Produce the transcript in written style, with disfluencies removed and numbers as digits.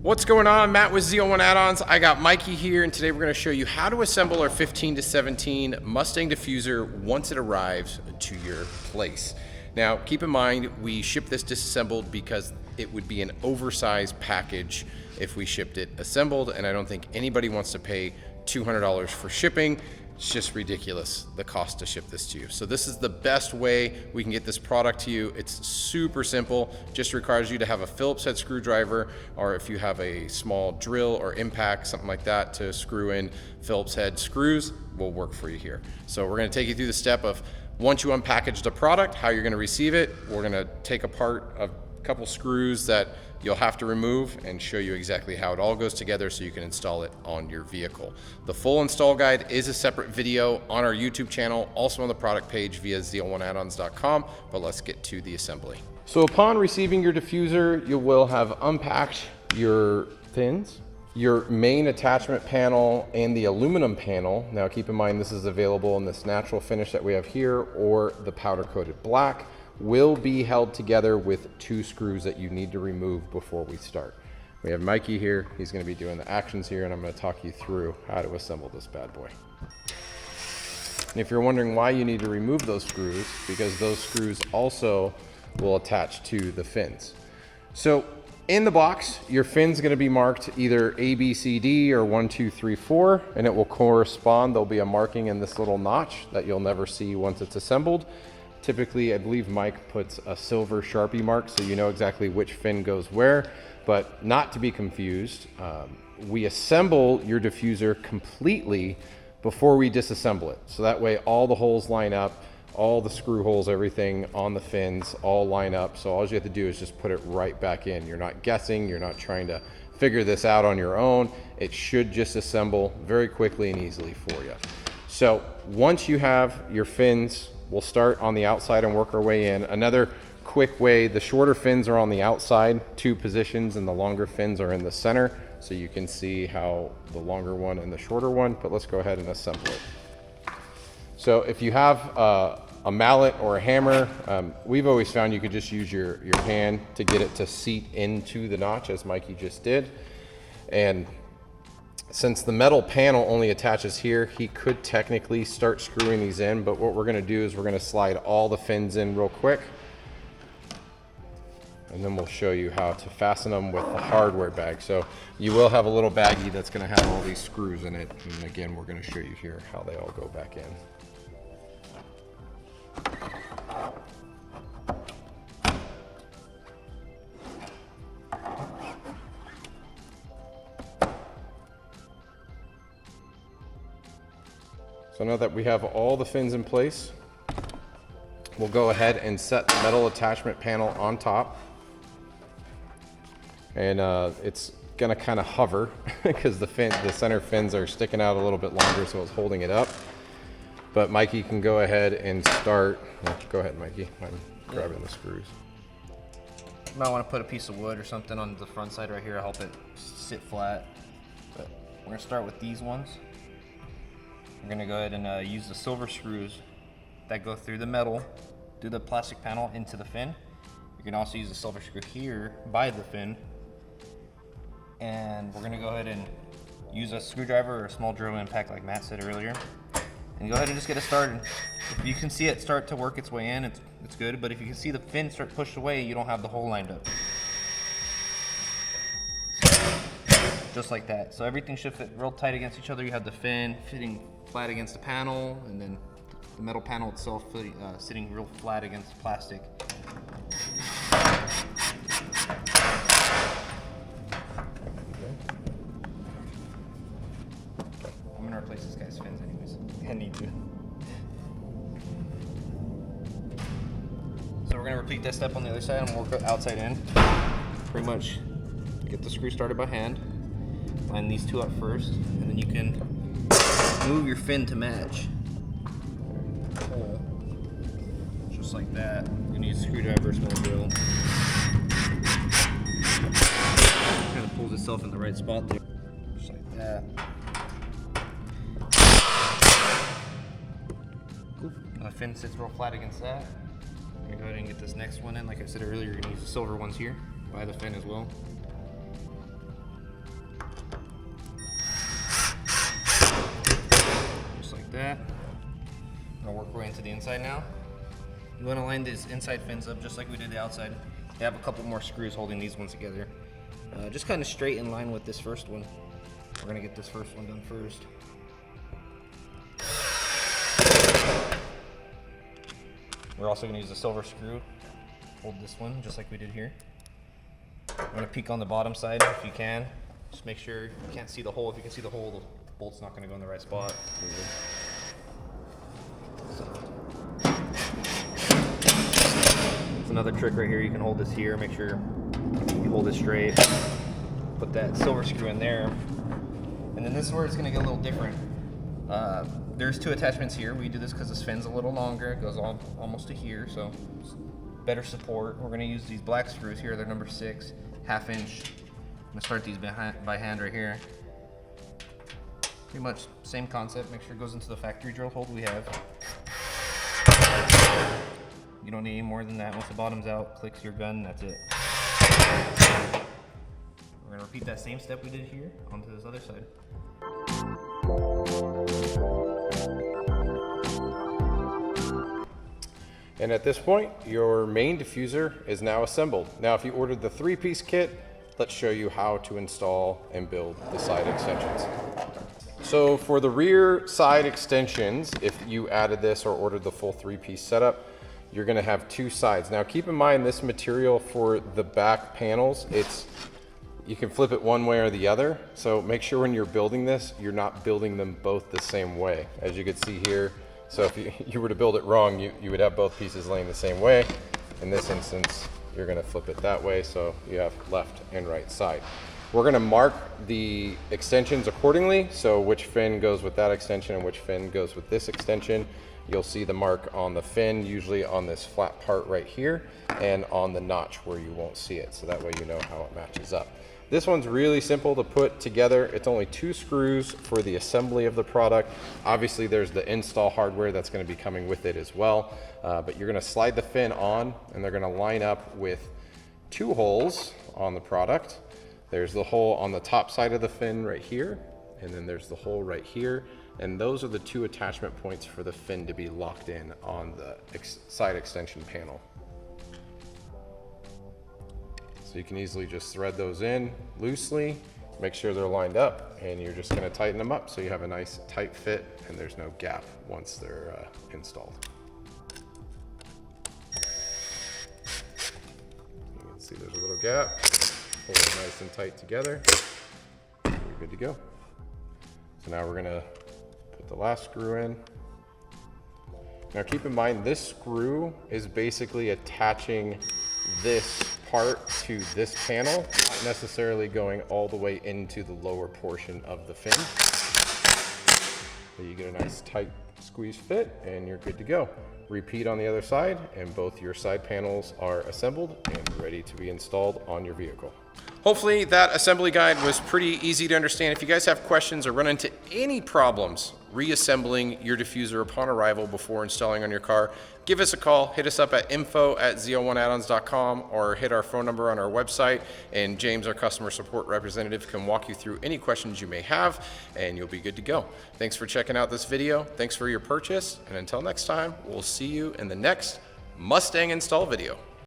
What's going on? Matt with ZL1 Addons. I got Mikey here, and today we're going to show you how to assemble our 15 to 17 Mustang diffuser once it arrives to your place. Now, keep in mind, we ship this disassembled because it would be an oversized package if we shipped it assembled, and I don't think anybody wants to pay $200 for shipping. It's just ridiculous, the cost to ship this to you. So this is the best way we can get this product to you. It's super simple, just requires you to have a Phillips head screwdriver, or if you have a small drill or impact, something like that, to screw in Phillips head screws will work for you here. So we're gonna take you through the step of once you unpackage the product, how you're gonna receive it. We're gonna take apart a couple screws that you'll have to remove and show you exactly how it all goes together so you can install it on your vehicle. The full install guide is a separate video on our YouTube channel, also on the product page via ZL1Addons.com, but let's get to the assembly. So upon receiving your diffuser, you will have unpacked your fins, your main attachment panel, and the aluminum panel. Now keep in mind this is available in this natural finish that we have here or the powder coated black. Will be held together with two screws that you need to remove before we start. We have Mikey here. He's going to be doing the actions here, and I'm going to talk you through how to assemble this bad boy. And if you're wondering why you need to remove those screws, because those screws also will attach to the fins. So in the box, your fin's going to be marked either A, B, C, D, or 1, 2, 3, 4, and it will correspond. There'll be a marking in this little notch that you'll never see once it's assembled. Typically, I believe Mike puts a silver Sharpie mark so you know exactly which fin goes where, but not to be confused, we assemble your diffuser completely before we disassemble it. So that way all the holes line up, all the screw holes, everything on the fins all line up. So all you have to do is just put it right back in. You're not guessing, you're not trying to figure this out on your own. It should just assemble very quickly and easily for you. So once you have your fins, we'll start on the outside and work our way in. Another quick way, the shorter fins are on the outside, two positions, and the longer fins are in the center. So you can see how the longer one and the shorter one, but let's go ahead and assemble it. So if you have a mallet or a hammer, we've always found you could just use your hand to get it to seat into the notch, as Mikey just did. And since the metal panel only attaches here, he could technically start screwing these in, but what we're gonna do is we're gonna slide all the fins in real quick, and then we'll show you how to fasten them with the hardware bag. So you will have a little baggie that's gonna have all these screws in it, and again, we're gonna show you here how they all go back in. So now that we have all the fins in place, we'll go ahead and set the metal attachment panel on top. And it's gonna kind of hover because the center fins are sticking out a little bit longer, so it's holding it up. But Mikey can go ahead and start. Go ahead, Mikey. I'm grabbing the screws. You might want to put a piece of wood or something on the front side right here to help it sit flat. But we're gonna start with these ones. We're gonna go ahead and use the silver screws that go through the metal, through the plastic panel into the fin. You can also use the silver screw here by the fin. And we're gonna go ahead and use a screwdriver or a small drill impact like Matt said earlier. And go ahead and just get it started. If you can see it start to work its way in, it's good, but if you can see the fin start pushed away, you don't have the hole lined up. Just like that. So everything should fit real tight against each other. You have the fin fitting flat against the panel, and then the metal panel itself sitting real flat against the plastic. I'm gonna replace this guy's fins anyways. I need to. So we're gonna repeat that step on the other side and work outside in. Pretty much get the screw started by hand. Line these two up first, and then you can move your fin to match. Just like that. You're gonna use a screwdriver, small drill. Kind of pulls itself in the right spot there. Just like that. Cool. The fin sits real flat against that. I'm gonna go ahead and get this next one in. Like I said earlier, you're gonna use the silver ones here by the fin as well. the inside now. You want to line these inside fins up just like we did the outside. They have a couple more screws holding these ones together. Just kind of straight in line with this first one. We're gonna get this first one done first. We're also gonna use a silver screw. Hold this one just like we did here. I'm gonna peek on the bottom side if you can. Just make sure you can't see the hole. If you can see the hole, the bolt's not gonna go in the right spot. It's another trick right here. You can hold this here. Make sure you hold it straight. Put that silver screw in there. And then this is where it's gonna get a little different. There's two attachments here. We do this because this fin's a little longer. It goes almost to here, so better support. We're gonna use these black screws here. They're number 6, 1/2 inch. I'm gonna start these by hand right here. Pretty much same concept. Make sure it goes into the factory drill hole we have. You don't need any more than that. Once the bottom's out, clicks your gun, that's it. We're gonna repeat that same step we did here onto this other side. And at this point, your main diffuser is now assembled. Now, if you ordered the 3-piece kit, let's show you how to install and build the side extensions. So for the rear side extensions, if you added this or ordered the full 3-piece setup, you're gonna have 2 sides. Now keep in mind this material for the back panels, you can flip it one way or the other. So make sure when you're building this, you're not building them both the same way. As you can see here, so if you were to build it wrong, you would have both pieces laying the same way. In this instance, you're gonna flip it that way, so you have left and right side. We're gonna mark the extensions accordingly, so which fin goes with that extension and which fin goes with this extension. You'll see the mark on the fin, usually on this flat part right here, and on the notch where you won't see it, so that way you know how it matches up. This one's really simple to put together. It's only 2 screws for the assembly of the product. Obviously there's the install hardware that's gonna be coming with it as well, but you're gonna slide the fin on and they're gonna line up with 2 holes on the product. There's the hole on the top side of the fin right here, and then there's the hole right here, and those are the 2 attachment points for the fin to be locked in on the side extension panel. So you can easily just thread those in loosely, make sure they're lined up, and you're just gonna tighten them up so you have a nice tight fit and there's no gap once they're installed. You can see there's a little gap. Hold it nice and tight together. You're good to go. So now we're gonna put the last screw in. Now keep in mind, this screw is basically attaching this part to this panel, not necessarily going all the way into the lower portion of the fin. So you get a nice tight squeeze fit and you're good to go. Repeat on the other side and both your side panels are assembled and ready to be installed on your vehicle. Hopefully that assembly guide was pretty easy to understand. If you guys have questions or run into any problems reassembling your diffuser upon arrival before installing on your car, give us a call. Hit us up at info@ZL1Addons.com or hit our phone number on our website, and James, our customer support representative, can walk you through any questions you may have and you'll be good to go. Thanks for checking out this video. Thanks for your purchase, and until next time, we'll see you in the next Mustang install video.